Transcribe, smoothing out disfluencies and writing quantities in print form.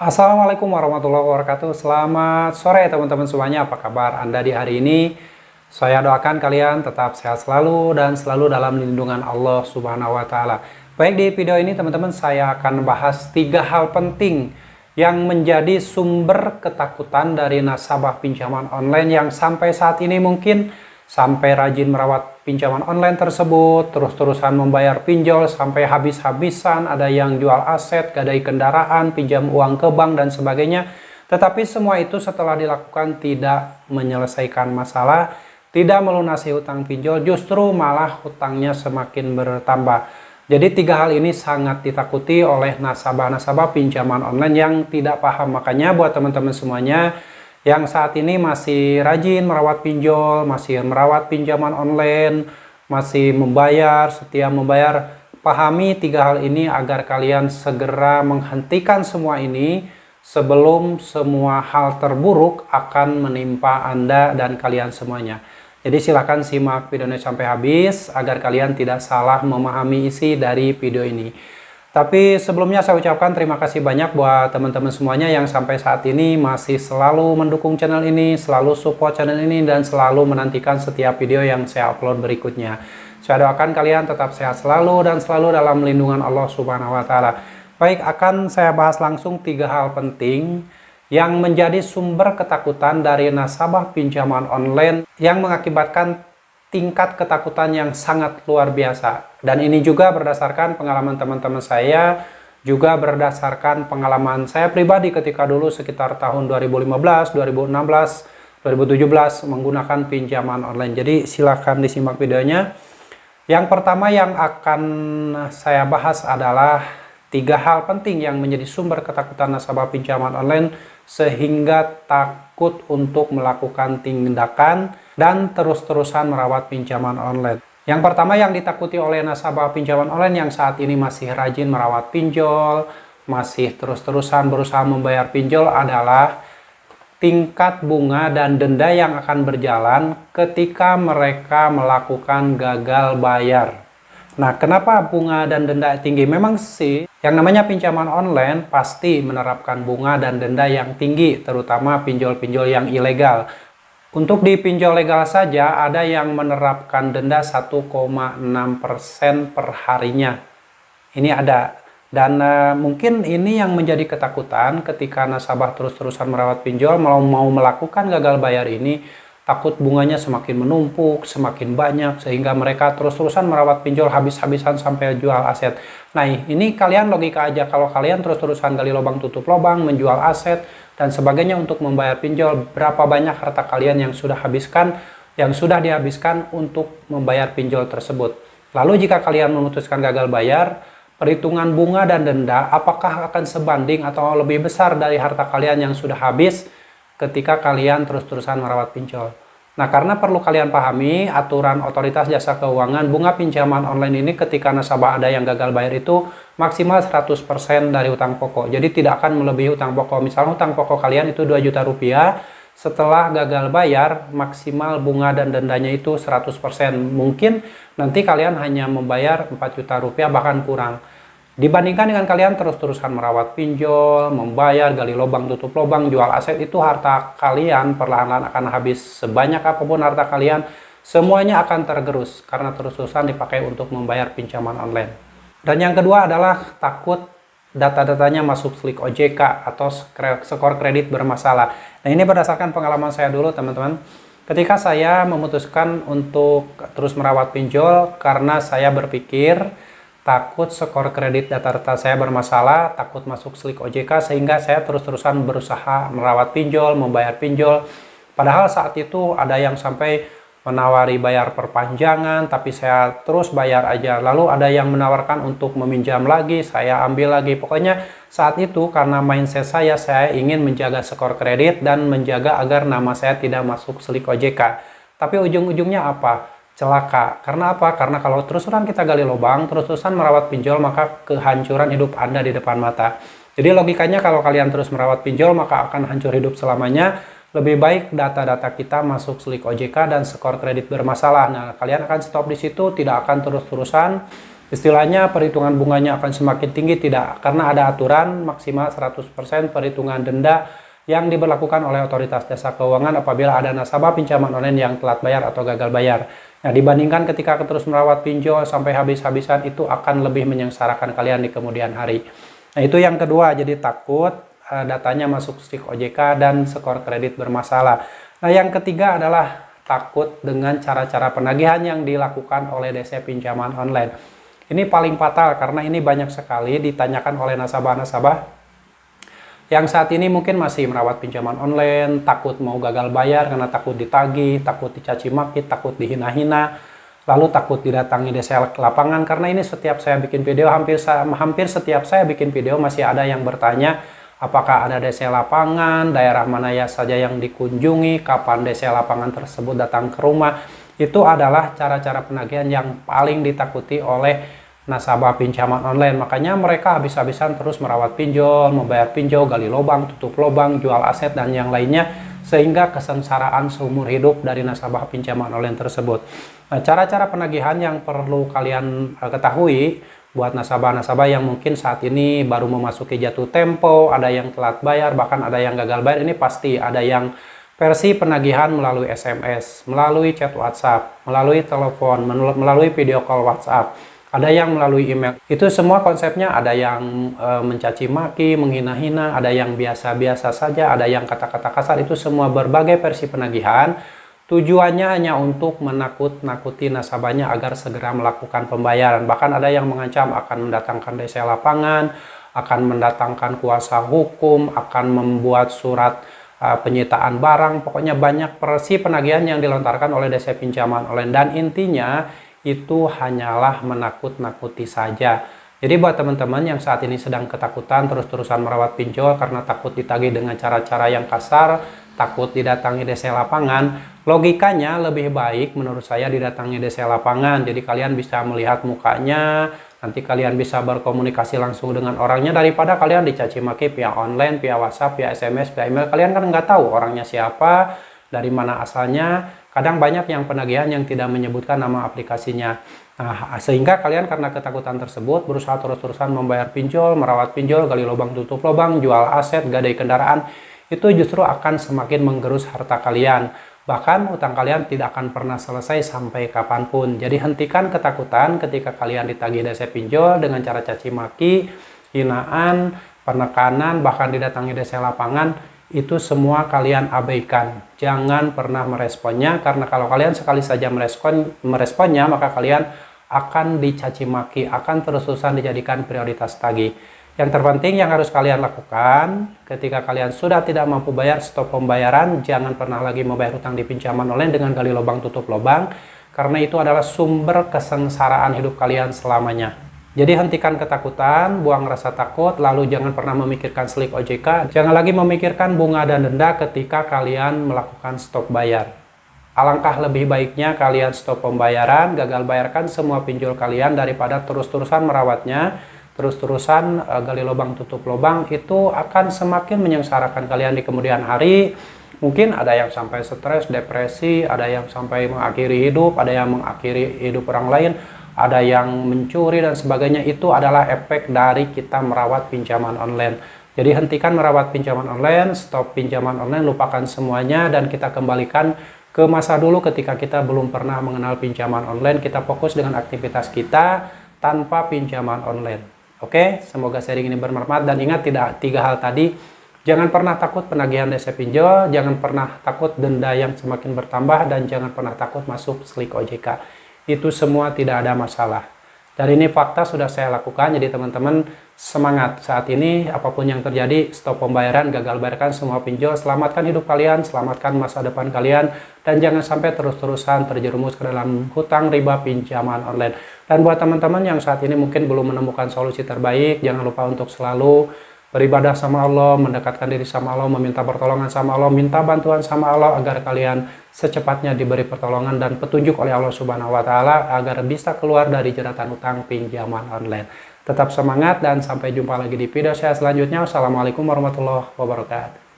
Assalamualaikum warahmatullahi wabarakatuh. Selamat sore teman-teman semuanya. Apa kabar Anda di hari ini? Saya doakan kalian tetap sehat selalu dan selalu dalam lindungan Allah Subhanahu wa taala. Baik, di video ini teman-teman saya akan bahas 3 hal penting yang menjadi sumber ketakutan dari nasabah pinjaman online yang sampai saat ini mungkin sampai rajin merawat pinjaman online tersebut, terus-terusan membayar pinjol sampai habis-habisan, ada yang jual aset, gadai kendaraan, pinjam uang ke bank dan sebagainya. Tetapi semua itu setelah dilakukan tidak menyelesaikan masalah, tidak melunasi hutang pinjol, justru malah hutangnya semakin bertambah. Jadi 3 hal ini sangat ditakuti oleh nasabah-nasabah pinjaman online yang tidak paham. Makanya buat teman-teman semuanya yang saat ini masih rajin merawat pinjol, masih merawat pinjaman online, masih membayar, setia membayar, pahami 3 hal ini agar kalian segera menghentikan semua ini sebelum semua hal terburuk akan menimpa Anda dan kalian semuanya. Jadi silahkan simak videonya sampai habis agar kalian tidak salah memahami isi dari video ini. Tapi sebelumnya saya ucapkan terima kasih banyak buat teman-teman semuanya yang sampai saat ini masih selalu mendukung channel ini, selalu support channel ini, dan selalu menantikan setiap video yang saya upload berikutnya. Saya doakan kalian tetap sehat selalu dan selalu dalam lindungan Allah Subhanahu wa taala. Baik, akan saya bahas langsung 3 hal penting yang menjadi sumber ketakutan dari nasabah pinjaman online yang mengakibatkan tingkat ketakutan yang sangat luar biasa. Dan ini juga berdasarkan pengalaman teman-teman saya, juga berdasarkan pengalaman saya pribadi ketika dulu sekitar tahun 2015, 2016, 2017 menggunakan pinjaman online. Jadi silahkan disimak videonya. Yang pertama yang akan saya bahas adalah 3 hal penting yang menjadi sumber ketakutan nasabah pinjaman online sehingga takut untuk melakukan tindakan dan terus-terusan merawat pinjaman online. Yang pertama yang ditakuti oleh nasabah pinjaman online yang saat ini masih rajin merawat pinjol, masih terus-terusan berusaha membayar pinjol adalah tingkat bunga dan denda yang akan berjalan ketika mereka melakukan gagal bayar. Nah, kenapa bunga dan denda tinggi? Memang sih, yang namanya pinjaman online pasti menerapkan bunga dan denda yang tinggi, terutama pinjol-pinjol yang ilegal. Untuk di pinjol legal saja, ada yang menerapkan denda 1,6% per harinya. Ini ada. Dan mungkin ini yang menjadi ketakutan ketika nasabah terus-terusan merawat pinjol, mau melakukan gagal bayar ini, takut bunganya semakin menumpuk, semakin banyak, sehingga mereka terus-terusan merawat pinjol habis-habisan sampai jual aset. Nah, ini kalian logika aja, kalau kalian terus-terusan gali lubang tutup lubang, menjual aset, dan sebagainya untuk membayar pinjol, berapa banyak harta kalian yang sudah dihabiskan untuk membayar pinjol tersebut. Lalu jika kalian memutuskan gagal bayar, perhitungan bunga dan denda apakah akan sebanding atau lebih besar dari harta kalian yang sudah habis ketika kalian terus-terusan merawat pinjol. Nah, karena perlu kalian pahami aturan otoritas jasa keuangan, bunga pinjaman online ini ketika nasabah ada yang gagal bayar itu maksimal 100% dari hutang pokok. Jadi tidak akan melebihi hutang pokok. Misalnya hutang pokok kalian itu 2 juta rupiah, setelah gagal bayar maksimal bunga dan dendanya itu 100%. Mungkin nanti kalian hanya membayar 4 juta rupiah bahkan kurang. Dibandingkan dengan kalian terus-terusan merawat pinjol, membayar, gali lubang, tutup lubang, jual aset, itu harta kalian perlahan-lahan akan habis. Sebanyak apapun harta kalian, semuanya akan tergerus karena terus-terusan dipakai untuk membayar pinjaman online. Dan yang kedua adalah takut data-datanya masuk slik OJK atau skor kredit bermasalah. Nah, ini berdasarkan pengalaman saya dulu teman-teman. Ketika saya memutuskan untuk terus merawat pinjol karena saya berpikir takut skor kredit data-data saya bermasalah, takut masuk slik OJK, sehingga saya terus-terusan berusaha merawat pinjol, membayar pinjol. Padahal saat itu ada yang sampai menawari bayar perpanjangan, tapi saya terus bayar aja. Lalu ada yang menawarkan untuk meminjam lagi, saya ambil lagi. Pokoknya saat itu karena mindset saya ingin menjaga skor kredit dan menjaga agar nama saya tidak masuk slik OJK. Tapi ujung-ujungnya apa? Celaka. Karena apa? Karena kalau terus-terusan kita gali lubang, terus-terusan merawat pinjol, maka kehancuran hidup Anda di depan mata. Jadi logikanya kalau kalian terus merawat pinjol, maka akan hancur hidup selamanya. Lebih baik data-data kita masuk slik OJK dan skor kredit bermasalah. Nah, kalian akan stop di situ, tidak akan terus-terusan Istilahnya perhitungan bunganya akan semakin tinggi, tidak, karena ada aturan maksimal 100% perhitungan denda yang diberlakukan oleh otoritas jasa keuangan apabila ada nasabah pinjaman online yang telat bayar atau gagal bayar. Nah, dibandingkan ketika terus merawat pinjol sampai habis-habisan, itu akan lebih menyengsarakan kalian di kemudian hari. Nah, itu yang kedua, jadi takut datanya masuk SIK OJK dan skor kredit bermasalah. Nah, yang ketiga adalah takut dengan cara-cara penagihan yang dilakukan oleh DC pinjaman online. Ini paling fatal karena ini banyak sekali ditanyakan oleh nasabah-nasabah yang saat ini mungkin masih merawat pinjaman online, takut mau gagal bayar karena takut ditagih, takut dicaci maki, takut dihina-hina, lalu takut didatangi DC lapangan. Karena ini setiap saya bikin video, hampir setiap saya bikin video masih ada yang bertanya apakah ada DC lapangan, daerah mana ya saja yang dikunjungi, kapan DC lapangan tersebut datang ke rumah. Itu adalah cara-cara penagihan yang paling ditakuti oleh nasabah pinjaman online. Makanya mereka habis-habisan terus merawat pinjol, membayar pinjol, gali lubang, tutup lubang, jual aset, dan yang lainnya, sehingga kesengsaraan seumur hidup dari nasabah pinjaman online tersebut. Nah, cara-cara penagihan yang perlu kalian ketahui buat nasabah-nasabah yang mungkin saat ini baru memasuki jatuh tempo, ada yang telat bayar, bahkan ada yang gagal bayar. Ini pasti ada yang versi penagihan melalui SMS, melalui chat WhatsApp, melalui telepon, melalui video call WhatsApp, ada yang melalui email. Itu semua konsepnya, ada yang mencaci maki, menghina-hina, ada yang biasa-biasa saja, ada yang kata-kata kasar. Itu semua berbagai versi penagihan. Tujuannya hanya untuk menakut-nakuti nasabahnya agar segera melakukan pembayaran. Bahkan ada yang mengancam akan mendatangkan DC lapangan, akan mendatangkan kuasa hukum, akan membuat surat penyitaan barang. Pokoknya banyak versi penagihan yang dilontarkan oleh DC pinjaman online, dan intinya itu hanyalah menakut-nakuti saja. Jadi buat teman-teman yang saat ini sedang ketakutan terus-terusan merawat pinjol karena takut ditagih dengan cara-cara yang kasar, takut didatangi DC lapangan, logikanya lebih baik menurut saya didatangi DC lapangan. Jadi kalian bisa melihat mukanya, nanti kalian bisa berkomunikasi langsung dengan orangnya, daripada kalian dicaci maki via online, via WhatsApp, via SMS, via email. Kalian kan nggak tahu orangnya siapa, dari mana asalnya. Kadang banyak yang penagihan yang tidak menyebutkan nama aplikasinya. Nah, sehingga kalian karena ketakutan tersebut berusaha terus-terusan membayar pinjol, merawat pinjol, gali lubang tutup lubang, jual aset, gadai kendaraan. Itu justru akan semakin menggerus harta kalian. Bahkan utang kalian tidak akan pernah selesai sampai kapanpun. Jadi hentikan ketakutan ketika kalian ditagih DC pinjol dengan cara caci maki, hinaan, penekanan, bahkan didatangi DC lapangan. Itu semua kalian abaikan. Jangan pernah meresponnya, karena kalau kalian sekali saja meresponnya, maka kalian akan dicaci maki, akan terus-terusan dijadikan prioritas tagih. Yang terpenting yang harus kalian lakukan ketika kalian sudah tidak mampu bayar, stop pembayaran. Jangan pernah lagi membayar hutang di pinjaman online dengan gali lubang tutup lubang, karena itu adalah sumber kesengsaraan hidup kalian selamanya. Jadi hentikan ketakutan, buang rasa takut, lalu jangan pernah memikirkan SIK OJK. Jangan lagi memikirkan bunga dan denda ketika kalian melakukan stop bayar. Alangkah lebih baiknya kalian stop pembayaran, gagal bayarkan semua pinjol kalian, daripada terus-terusan merawatnya, terus-terusan gali lubang tutup lubang. Itu akan semakin menyengsarakan kalian di kemudian hari. Mungkin ada yang sampai stres, depresi, ada yang sampai mengakhiri hidup, ada yang mengakhiri hidup orang lain, ada yang mencuri dan sebagainya. Itu adalah efek dari kita merawat pinjaman online. Jadi hentikan merawat pinjaman online, stop pinjaman online, lupakan semuanya, dan kita kembalikan ke masa dulu ketika kita belum pernah mengenal pinjaman online. Kita fokus dengan aktivitas kita tanpa pinjaman online. Oke, semoga sharing ini bermanfaat, dan ingat tiga hal tadi. Jangan pernah takut penagihan DC pinjol, jangan pernah takut denda yang semakin bertambah, dan jangan pernah takut masuk SIK OJK. Itu semua tidak ada masalah. Dan ini fakta sudah saya lakukan. Jadi teman-teman semangat saat ini, apapun yang terjadi, stop pembayaran, gagal bayarkan semua pinjol, selamatkan hidup kalian, selamatkan masa depan kalian, dan jangan sampai terus-terusan terjerumus ke dalam hutang riba pinjaman online. Dan buat teman-teman yang saat ini mungkin belum menemukan solusi terbaik, jangan lupa untuk selalu beribadah sama Allah, mendekatkan diri sama Allah, meminta pertolongan sama Allah, minta bantuan sama Allah agar kalian secepatnya diberi pertolongan dan petunjuk oleh Allah Subhanahu wa Ta'ala agar bisa keluar dari jeratan utang pinjaman online. Tetap semangat dan sampai jumpa lagi di video saya selanjutnya. Wassalamualaikum warahmatullahi wabarakatuh.